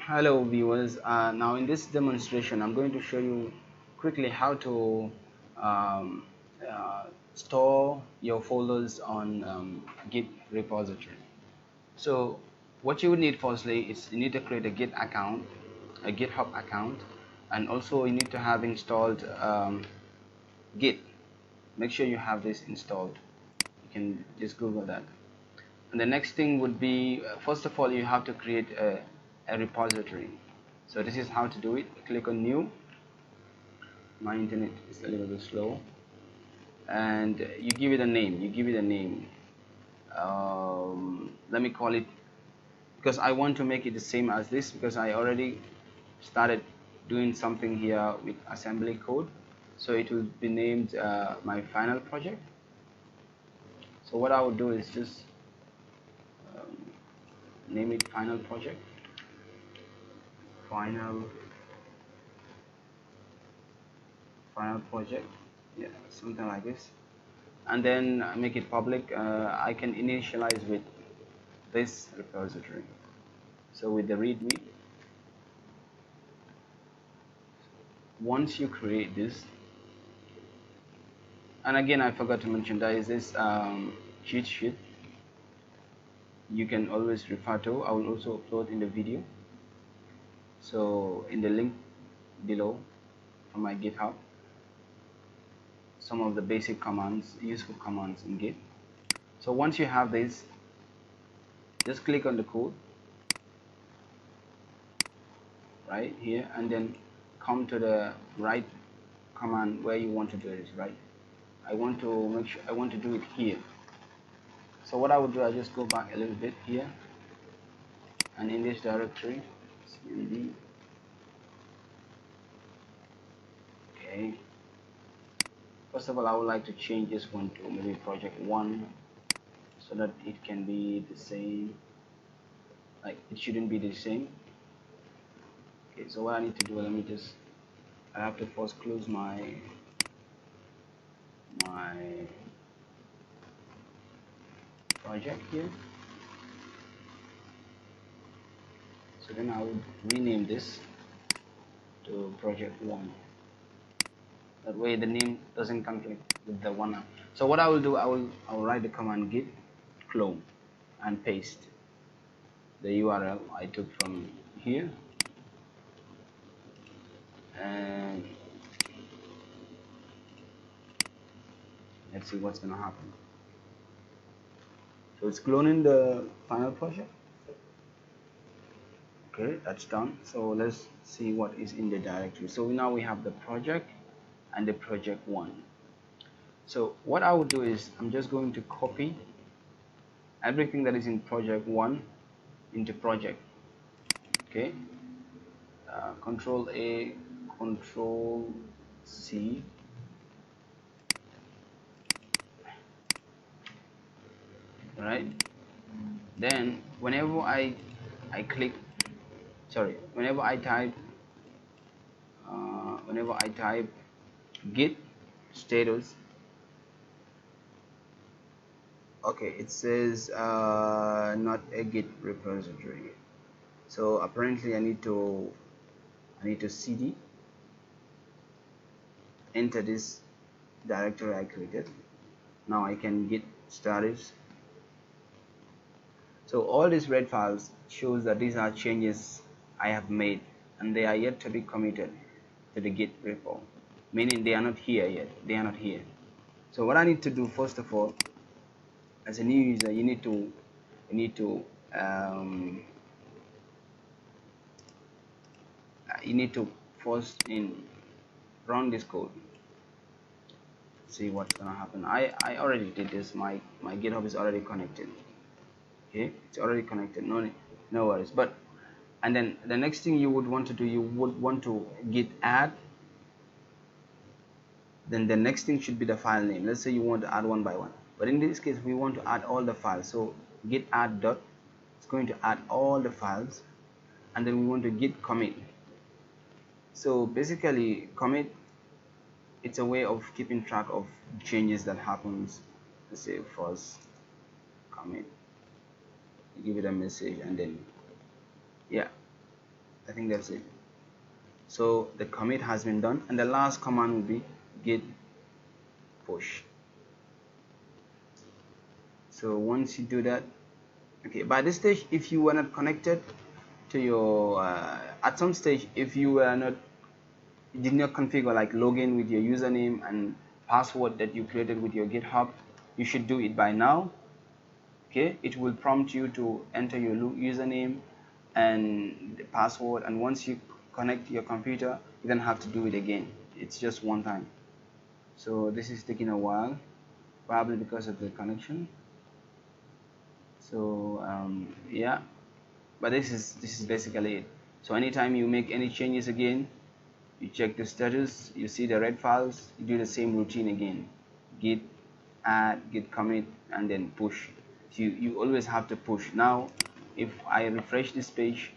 Hello viewers, now in this demonstration I'm going to show you quickly how to um, uh, store your folders on Git repository. So what you would need firstly is you need to create a Git account, a GitHub account, and also you need to have installed Git. Make sure you have this installed. You can just Google that. And the next thing would be, first of all, you have to create a repository. So this is how to do it. Click on new. My internet is a little bit slow, and you give it a name. Let me call it, because I want to make it the same as this, because I already started doing something here with assembly code. So it will be named my final project. So what I would do is just name it final project. Final project, yeah, something like this, and then make it public. I can initialize with this repository, so with the readme. Once you create this, and again I forgot to mention, there is this cheat sheet you can always refer to. I will also upload in the video, so in the link below on my GitHub, some of the basic commands, useful commands in Git. So once you have this, just click on the code right here, and then come to the right command where you want to do it. Right, I want to do it here. So what I would do, I just go back a little bit here, and in this directory, cmd, okay, first of all I would like to change this one to maybe project 1, so that it can be the same, like it shouldn't be the same. Okay, so what I need to do, I have to first close my project here. So then I would rename this to project 1. That way the name doesn't conflict with the one. So what I will do, I will write the command git clone and paste the URL I took from here, and let's see what's gonna happen. So it's cloning the final project. Okay, that's done. So let's see what is in the directory. So now we have the project and the project 1. So what I will do is I'm just going to copy everything that is in project 1 into project. Okay, Control A, Control C, right? Then whenever I click, sorry, whenever I type git status, okay, it says not a git repository. So apparently I need to cd enter this directory I created. Now I can git status. So all these red files shows that these are changes I have made, and they are yet to be committed to the git repo, meaning they are not here yet. They are not here. So what I need to do, first of all, as a new user, you need to first run this code. See what's gonna happen. I already did this. My GitHub is already connected. Okay, it's already connected. No worries. But and then the next thing you would want to do, you would want to git add. Then the next thing should be the file name. Let's say you want to add one by one, but in this case we want to add all the files. So git add dot, it's going to add all the files, and then we want to git commit. So basically commit, it's a way of keeping track of changes that happens. Let's say first commit, give it a message, and then yeah, I think that's it. So the commit has been done, and the last command will be git push. So once you do that, okay, by this stage, if you were not connected to your at some stage, if you were not, you did not configure like login with your username and password that you created with your GitHub, you should do it by now. Okay, it will prompt you to enter your username and the password, and once you connect your computer, you don't have to do it again. It's just one time. So this is taking a while, probably because of the connection. So yeah, but this is basically it. So anytime you make any changes again, you check the status, you see the red files, you do the same routine again: git add, git commit, and then push. So you always have to push. Now if I refresh this page,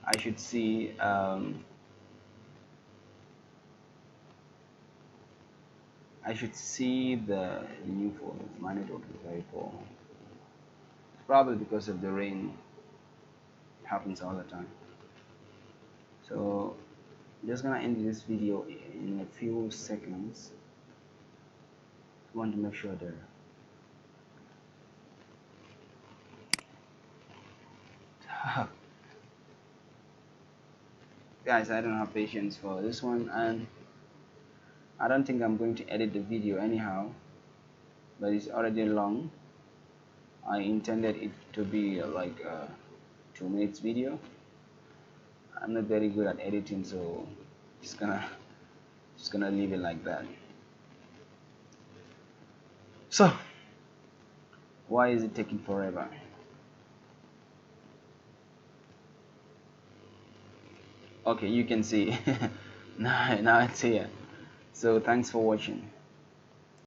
I should see the new folder. My network is very poor. It's probably because of the rain. It happens all the time. So I'm just gonna end this video in a few seconds. I want to make sure that guys, I don't have patience for this one, and I don't think I'm going to edit the video anyhow, but it's already long. I intended it to be like a 2 minutes video. I'm not very good at editing, so just gonna leave it like that. So why is it taking forever? Okay, you can see now it's here. So thanks for watching.